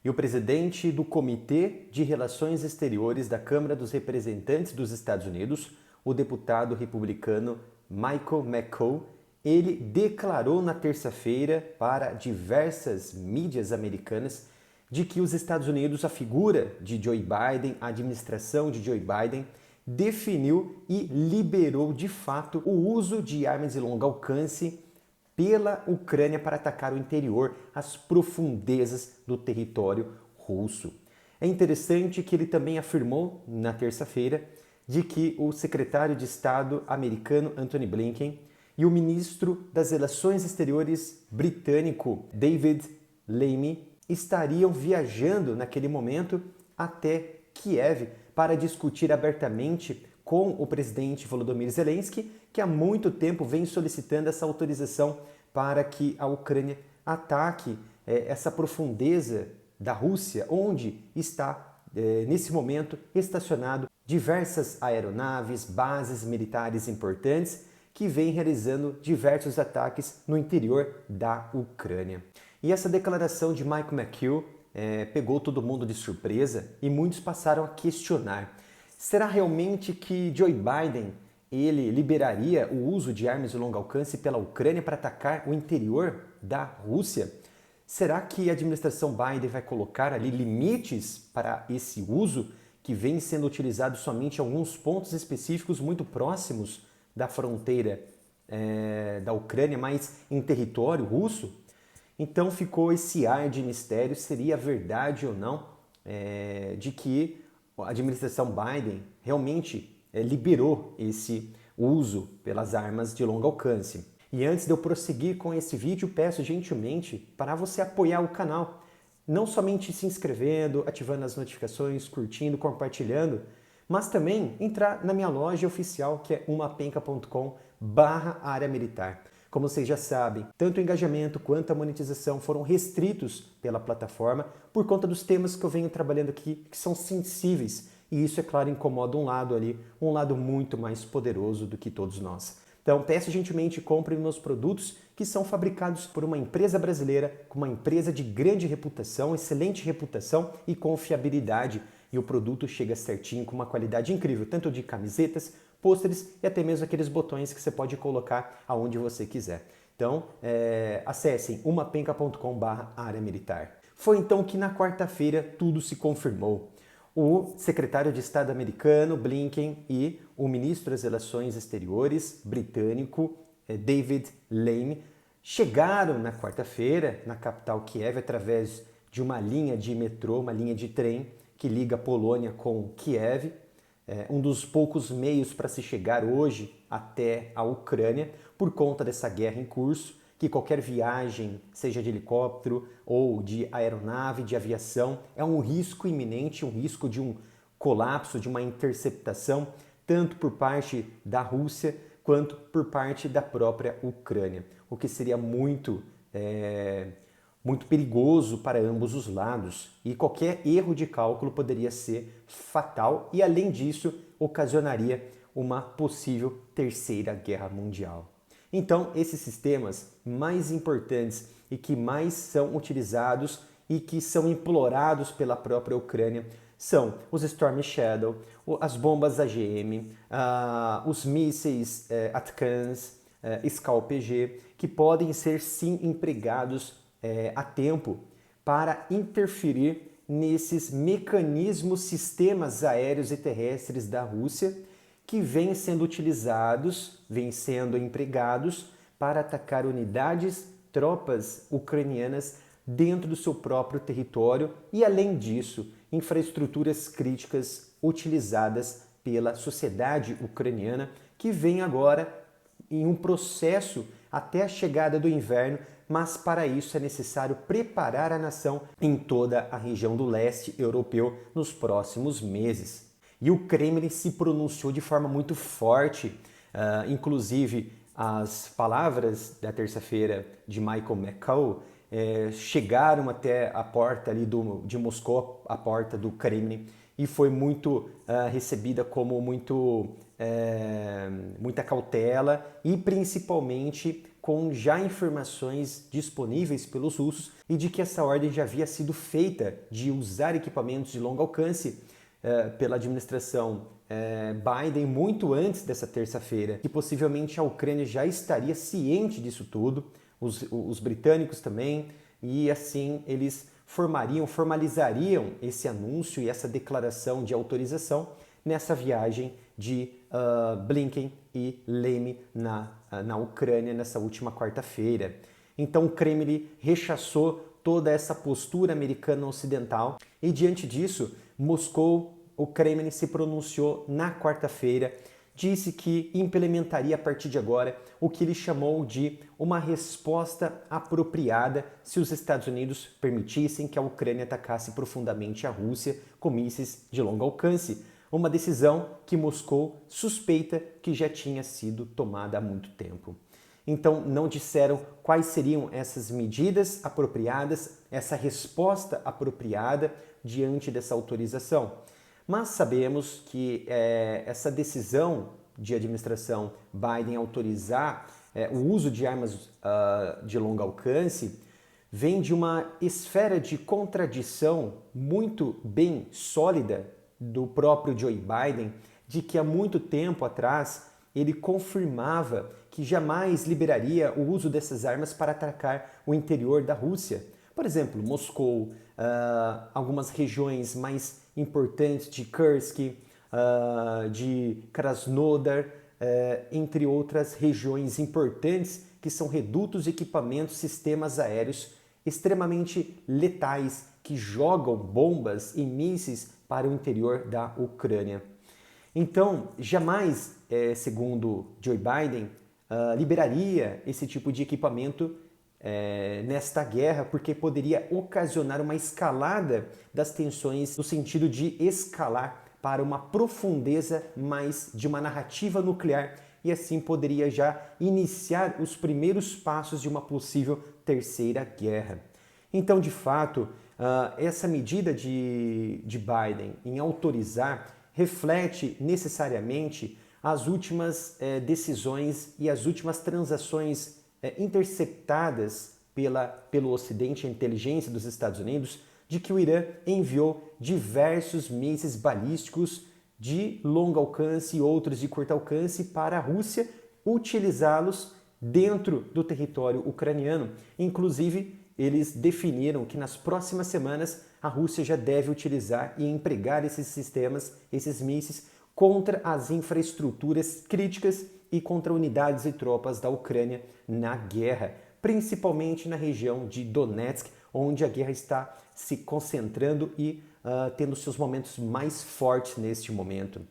E o presidente do Comitê de Relações Exteriores da Câmara dos Representantes dos Estados Unidos, o deputado republicano Michael McCaul, ele declarou na terça-feira para diversas mídias americanas de que os Estados Unidos, a figura de Joe Biden, a administração de Joe Biden, definiu e liberou de fato o uso de armas de longo alcance pela Ucrânia para atacar o interior, as profundezas do território russo. É interessante que ele também afirmou na terça-feira de que o secretário de Estado americano Antony Blinken e o ministro das Relações Exteriores britânico David Lammy estariam viajando naquele momento até Kiev para discutir abertamente com o presidente Volodymyr Zelensky, que há muito tempo vem solicitando essa autorização para que a Ucrânia ataque essa profundeza da Rússia, onde está, nesse momento, estacionado diversas aeronaves, bases militares importantes que vêm realizando diversos ataques no interior da Ucrânia. E essa declaração de Mike McCaul pegou todo mundo de surpresa e muitos passaram a questionar: será realmente que Joe Biden ele liberaria o uso de armas de longo alcance pela Ucrânia para atacar o interior da Rússia? Será que a administração Biden vai colocar ali limites para esse uso que vem sendo utilizado somente em alguns pontos específicos muito próximos da fronteira da Ucrânia, mas em território russo? Então ficou esse ar de mistério, seria verdade ou não de que a administração Biden realmente liberou esse uso pelas armas de longo alcance. E antes de eu prosseguir com esse vídeo, peço gentilmente para você apoiar o canal, não somente se inscrevendo, ativando as notificações, curtindo, compartilhando, mas também entrar na minha loja oficial, que é umapenca.com/área militar. Como vocês já sabem, tanto o engajamento quanto a monetização foram restritos pela plataforma por conta dos temas que eu venho trabalhando aqui, que são sensíveis. E isso, é claro, incomoda um lado ali, um lado muito mais poderoso do que todos nós. Então, peço gentilmente, comprem meus produtos que são fabricados por uma empresa brasileira, com uma empresa de grande reputação, excelente reputação e confiabilidade. E o produto chega certinho, com uma qualidade incrível, tanto de camisetas, pôsteres e até mesmo aqueles botões que você pode colocar aonde você quiser. Então, acessem umapenca.com/área militar. Foi então que na quarta-feira tudo se confirmou. O secretário de Estado americano, Blinken, e o ministro das Relações Exteriores britânico, David Lammy, chegaram na quarta-feira na capital Kiev através de uma linha de metrô, uma linha de trem que liga a Polônia com Kiev, um dos poucos meios para se chegar hoje até a Ucrânia por conta dessa guerra em curso, que qualquer viagem, seja de helicóptero ou de aeronave, de aviação, é um risco iminente, um risco de um colapso, de uma interceptação, tanto por parte da Rússia quanto por parte da própria Ucrânia, o que seria muito perigoso para ambos os lados, e qualquer erro de cálculo poderia ser fatal e, além disso, ocasionaria uma possível terceira guerra mundial. Então, esses sistemas mais importantes e que mais são utilizados e que são implorados pela própria Ucrânia são os Storm Shadow, as bombas AGM, os mísseis ATACMS, Scalp-G, que podem ser sim empregados a tempo para interferir nesses mecanismos, sistemas aéreos e terrestres da Rússia, que vêm sendo utilizados, vêm sendo empregados para atacar unidades, tropas ucranianas dentro do seu próprio território e, além disso, infraestruturas críticas utilizadas pela sociedade ucraniana, que vem agora em um processo até a chegada do inverno, mas para isso é necessário preparar a nação em toda a região do leste europeu nos próximos meses. E o Kremlin se pronunciou de forma muito forte, inclusive as palavras da terça-feira de Michael McCaul chegaram até a porta ali de Moscou, a porta do Kremlin, e foi muito recebida como muita cautela e principalmente com já informações disponíveis pelos russos e de que essa ordem já havia sido feita de usar equipamentos de longo alcance pela administração Biden muito antes dessa terça-feira, que possivelmente a Ucrânia já estaria ciente disso tudo, os britânicos também, e assim eles formalizariam esse anúncio e essa declaração de autorização nessa viagem de Blinken e Leme na Ucrânia nessa última quarta-feira. Então o Kremlin rechaçou toda essa postura americana ocidental e diante disso, o Kremlin se pronunciou na quarta-feira, disse que implementaria a partir de agora o que ele chamou de uma resposta apropriada se os Estados Unidos permitissem que a Ucrânia atacasse profundamente a Rússia com mísseis de longo alcance, uma decisão que Moscou suspeita que já tinha sido tomada há muito tempo. Então não disseram quais seriam essas medidas apropriadas, essa resposta apropriada diante dessa autorização. Mas sabemos que essa decisão de administração Biden autorizar o uso de armas de longo alcance vem de uma esfera de contradição muito bem sólida do próprio Joe Biden, de que há muito tempo atrás ele confirmava que jamais liberaria o uso dessas armas para atacar o interior da Rússia. Por exemplo, Moscou, algumas regiões mais importantes de Kursk, de Krasnodar, entre outras regiões importantes que são redutos, equipamentos, sistemas aéreos extremamente letais que jogam bombas e mísseis para o interior da Ucrânia. Então, jamais, segundo Joe Biden, liberaria esse tipo de equipamento nesta guerra, porque poderia ocasionar uma escalada das tensões no sentido de escalar para uma profundeza mais de uma narrativa nuclear e assim poderia já iniciar os primeiros passos de uma possível terceira guerra. Então, de fato, essa medida de Biden em autorizar reflete necessariamente as últimas decisões e as últimas transações interceptadas pelo Ocidente, a inteligência dos Estados Unidos, de que o Irã enviou diversos mísseis balísticos de longo alcance e outros de curto alcance para a Rússia utilizá-los dentro do território ucraniano. Inclusive, eles definiram que nas próximas semanas a Rússia já deve utilizar e empregar esses sistemas, esses mísseis, contra as infraestruturas críticas e contra unidades e tropas da Ucrânia na guerra, principalmente na região de Donetsk, onde a guerra está se concentrando e tendo seus momentos mais fortes neste momento.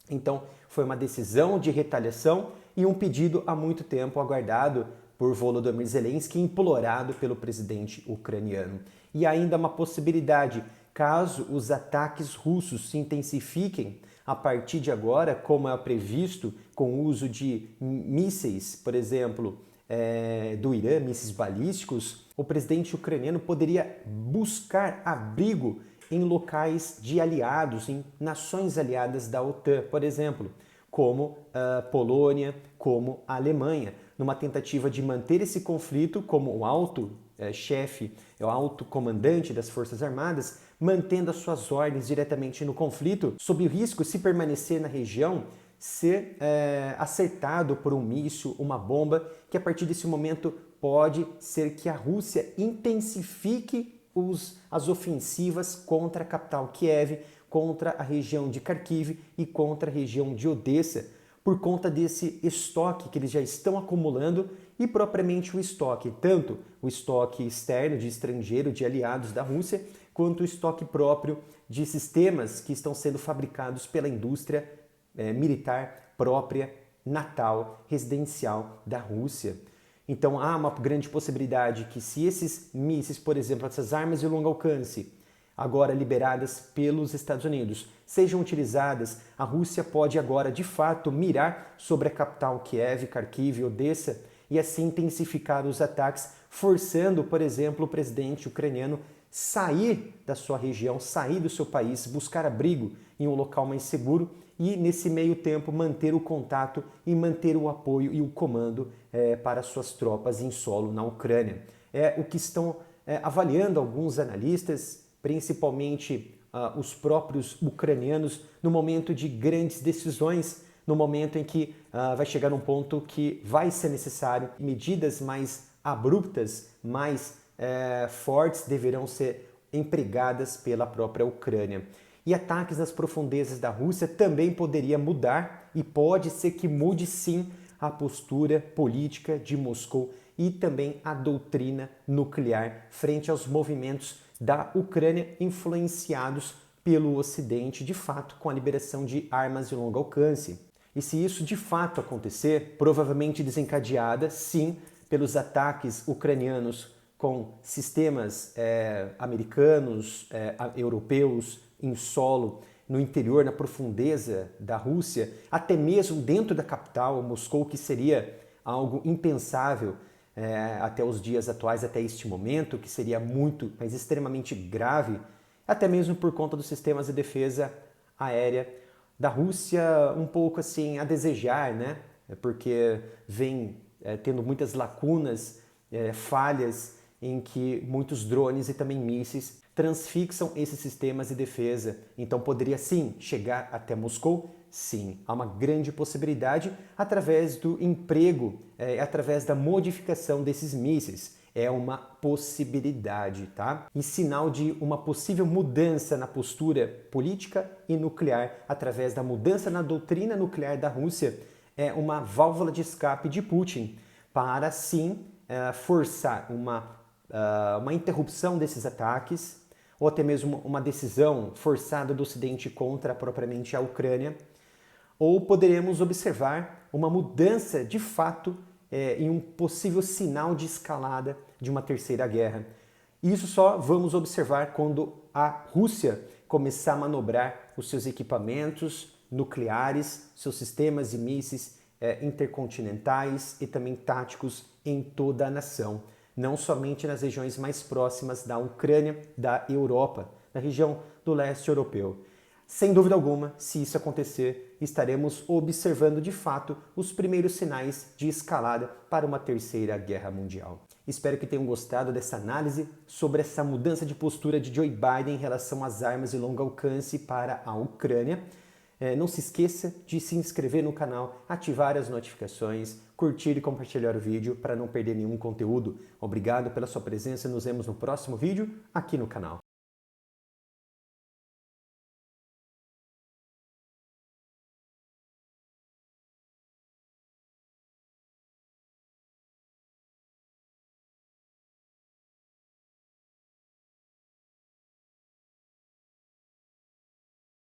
Então, foi uma decisão de retaliação e um pedido há muito tempo aguardado por Volodymyr Zelensky, implorado pelo presidente ucraniano. E ainda uma possibilidade, caso os ataques russos se intensifiquem a partir de agora, como é previsto com o uso de mísseis, por exemplo, do Irã, mísseis balísticos, o presidente ucraniano poderia buscar abrigo em locais de aliados, em nações aliadas da OTAN, por exemplo, como a Polônia, como a Alemanha, numa tentativa de manter esse conflito como o alto chefe, o alto comandante das Forças Armadas, mantendo as suas ordens diretamente no conflito, sob o risco, se permanecer na região, ser acertado por um míssil, uma bomba, que a partir desse momento pode ser que a Rússia intensifique as ofensivas contra a capital Kiev, contra a região de Kharkiv e contra a região de Odessa, por conta desse estoque que eles já estão acumulando e propriamente o estoque, tanto o estoque externo de estrangeiro, de aliados da Rússia, quanto o estoque próprio de sistemas que estão sendo fabricados pela indústria militar própria, natal, residencial da Rússia. Então há uma grande possibilidade que se esses mísseis, por exemplo, essas armas de longo alcance, agora liberadas pelos Estados Unidos, sejam utilizadas, a Rússia pode agora, de fato, mirar sobre a capital Kiev, Kharkiv e Odessa e assim intensificar os ataques, forçando, por exemplo, o presidente ucraniano sair da sua região, sair do seu país, buscar abrigo em um local mais seguro e, nesse meio tempo, manter o contato e manter o apoio e o comando para suas tropas em solo na Ucrânia. É o que estão avaliando alguns analistas, principalmente os próprios ucranianos, no momento de grandes decisões, no momento em que vai chegar um ponto que vai ser necessário medidas mais abruptas, mais fortes deverão ser empregadas pela própria Ucrânia. E ataques nas profundezas da Rússia também poderia mudar, e pode ser que mude sim a postura política de Moscou e também a doutrina nuclear frente aos movimentos da Ucrânia influenciados pelo Ocidente, de fato, com a liberação de armas de longo alcance. E se isso de fato acontecer, provavelmente desencadeada, sim, pelos ataques ucranianos com sistemas americanos, europeus, em solo, no interior, na profundeza da Rússia, até mesmo dentro da capital, Moscou, que seria algo impensável até os dias atuais, até este momento, que seria muito, mas extremamente grave, até mesmo por conta dos sistemas de defesa aérea da Rússia, um pouco assim a desejar, né? Porque vem tendo muitas lacunas, falhas em que muitos drones e também mísseis transfixam esses sistemas de defesa. Então poderia sim chegar até Moscou? Sim, há uma grande possibilidade através do emprego, através da modificação desses mísseis. É uma possibilidade, tá? E sinal de uma possível mudança na postura política e nuclear através da mudança na doutrina nuclear da Rússia. É uma válvula de escape de Putin para sim forçar uma interrupção desses ataques, ou até mesmo uma decisão forçada do Ocidente contra propriamente a Ucrânia, ou poderemos observar uma mudança de fato em um possível sinal de escalada de uma terceira guerra. Isso só vamos observar quando a Rússia começar a manobrar os seus equipamentos nucleares, seus sistemas de mísseis intercontinentais e também táticos em toda a nação, não somente nas regiões mais próximas da Ucrânia, da Europa, na região do leste europeu. Sem dúvida alguma, se isso acontecer, estaremos observando de fato os primeiros sinais de escalada para uma terceira guerra mundial. Espero que tenham gostado dessa análise sobre essa mudança de postura de Joe Biden em relação às armas de longo alcance para a Ucrânia. Não se esqueça de se inscrever no canal, ativar as notificações, curtir e compartilhar o vídeo para não perder nenhum conteúdo. Obrigado pela sua presença e nos vemos no próximo vídeo aqui no canal.